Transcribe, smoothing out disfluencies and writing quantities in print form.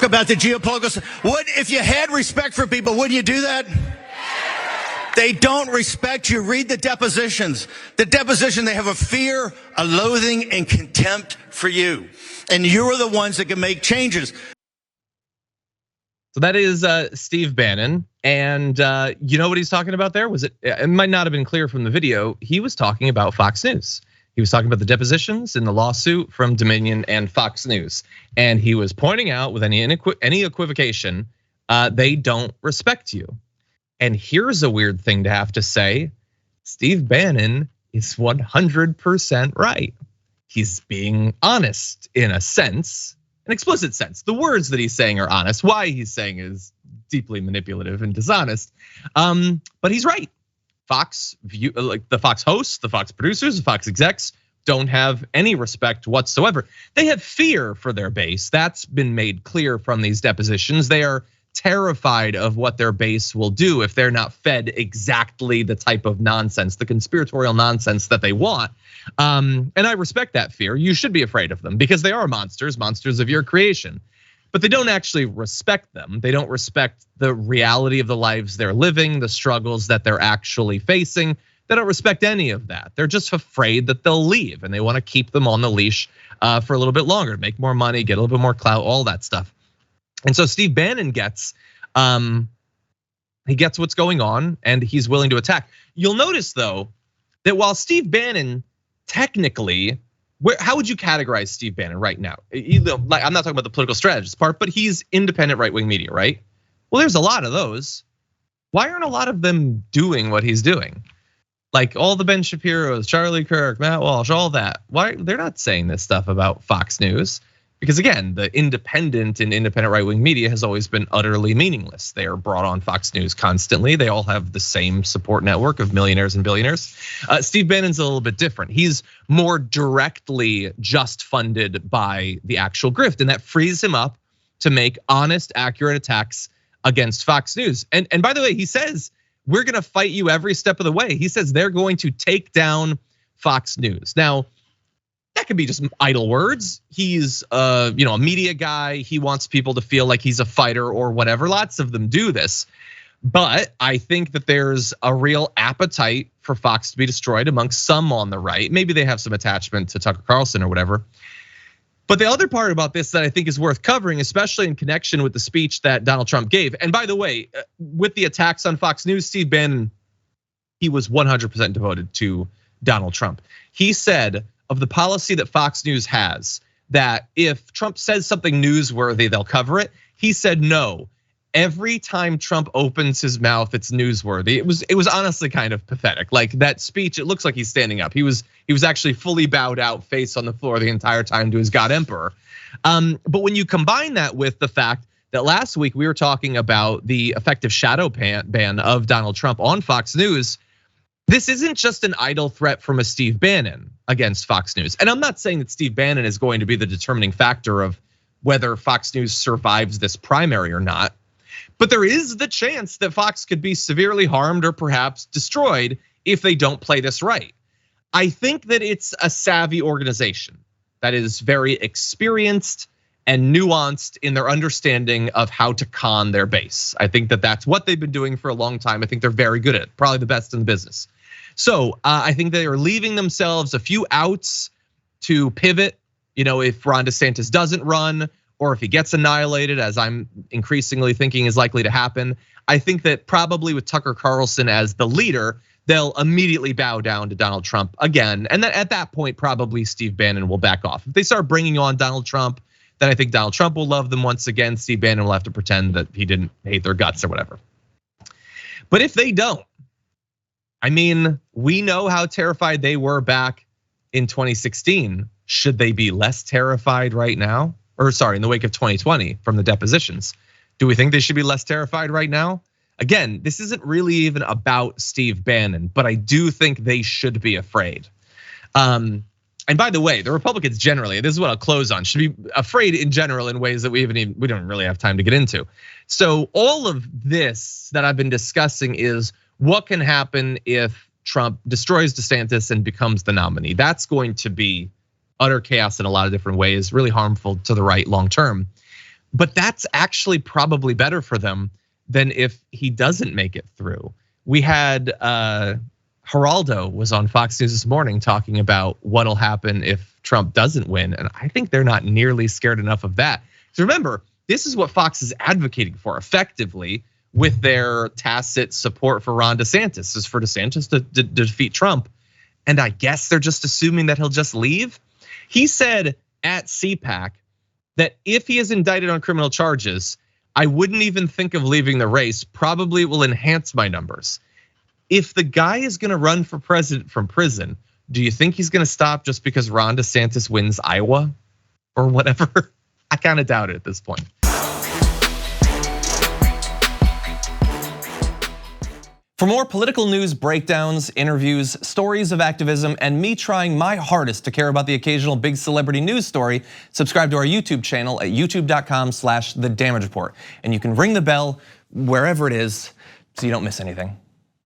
talk about the geopolitical. If you had respect for people, wouldn't you do that? They don't respect you. Read the depositions. The deposition, they have a fear, a loathing, and contempt for you. And you're the ones that can make changes. So that is Steve Bannon. And you know what he's talking about there? It might not have been clear from the video. He was talking about Fox News. He was talking about the depositions in the lawsuit from Dominion and Fox News. And he was pointing out with any equivocation, they don't respect you. And here's a weird thing to have to say. Steve Bannon is 100% right. He's being honest in a sense, an explicit sense. The words that he's saying are honest. Why he's saying is deeply manipulative and dishonest. But he's right. Like the Fox hosts, the Fox producers, the Fox execs don't have any respect whatsoever. They have fear for their base. That's been made clear from these depositions. They are terrified of what their base will do if they're not fed exactly the type of nonsense, the conspiratorial nonsense that they want. And I respect that fear. You should be afraid of them because they are monsters of your creation. But they don't actually respect them. They don't respect the reality of the lives they're living, the struggles that they're actually facing. They don't respect any of that. They're just afraid that they'll leave and they want to keep them on the leash for a little bit longer, make more money, get a little bit more clout, all that stuff. And so Steve Bannon gets what's going on and he's willing to attack. You'll notice though that while Steve Bannon technically, how would you categorize Steve Bannon right now? I'm not talking about the political strategist part, but he's independent right-wing media, right? Well, there's a lot of those. Why aren't a lot of them doing what he's doing? Like all the Ben Shapiro's, Charlie Kirk, Matt Walsh, all that. Why they're not saying this stuff about Fox News? Because again, the independent and independent right-wing media has always been utterly meaningless. They are brought on Fox News constantly. They all have the same support network of millionaires and billionaires. Steve Bannon's a little bit different. He's more directly just funded by the actual grift, and that frees him up to make honest, accurate attacks against Fox News. And by the way, he says, we're gonna fight you every step of the way. He says they're going to take down Fox News. Now, that could be just idle words. He's a media guy. He wants people to feel like he's a fighter or whatever. Lots of them do this. But I think that there's a real appetite for Fox to be destroyed amongst some on the right. Maybe they have some attachment to Tucker Carlson or whatever. But the other part about this that I think is worth covering, especially in connection with the speech that Donald Trump gave. And by the way, with the attacks on Fox News, Steve Bannon, he was 100% devoted to Donald Trump. He said of the policy that Fox News has, that if Trump says something newsworthy, they'll cover it. He said no. Every time Trump opens his mouth, it's newsworthy. It was honestly kind of pathetic. Like that speech, it looks like he's standing up. He was actually fully bowed out, face on the floor the entire time to his God Emperor. But when you combine that with the fact that last week we were talking about the effective shadow ban of Donald Trump on Fox News, this isn't just an idle threat from a Steve Bannon against Fox News. And I'm not saying that Steve Bannon is going to be the determining factor of whether Fox News survives this primary or not. But there is the chance that Fox could be severely harmed or perhaps destroyed if they don't play this right. I think that it's a savvy organization that is very experienced and nuanced in their understanding of how to con their base. I think that that's what they've been doing for a long time. I think they're very good at it, probably the best in the business. So I think they are leaving themselves a few outs to pivot. If Ron DeSantis doesn't run or if he gets annihilated, as I'm increasingly thinking is likely to happen. I think that probably with Tucker Carlson as the leader, they'll immediately bow down to Donald Trump again. And then at that point, probably Steve Bannon will back off. If they start bringing on Donald Trump, then I think Donald Trump will love them once again. Steve Bannon will have to pretend that he didn't hate their guts or whatever. But if they don't, I mean, we know how terrified they were back in 2016. Should they be less terrified right now? Or sorry, in the wake of 2020 from the depositions. Do we think they should be less terrified right now? Again, this isn't really even about Steve Bannon, but I do think they should be afraid. And by the way, the Republicans generally, this is what I'll close on, should be afraid in general in ways that we don't really have time to get into. So all of this that I've been discussing is what can happen if Trump destroys DeSantis and becomes the nominee. That's going to be utter chaos in a lot of different ways, really harmful to the right long term. But that's actually probably better for them than if he doesn't make it through. We had Geraldo was on Fox News this morning talking about what'll happen if Trump doesn't win. And I think they're not nearly scared enough of that. So remember, this is what Fox is advocating for effectively with their tacit support for Ron DeSantis, is for DeSantis to defeat Trump. And I guess they're just assuming that he'll just leave. He said at CPAC that if he is indicted on criminal charges, I wouldn't even think of leaving the race. Probably it will enhance my numbers. If the guy is gonna run for president from prison, do you think he's gonna stop just because Ron DeSantis wins Iowa or whatever? I kind of doubt it at this point. For more political news breakdowns, interviews, stories of activism, and me trying my hardest to care about the occasional big celebrity news story, subscribe to our YouTube channel at youtube.com/The Damage Report. And you can ring the bell wherever it is so you don't miss anything.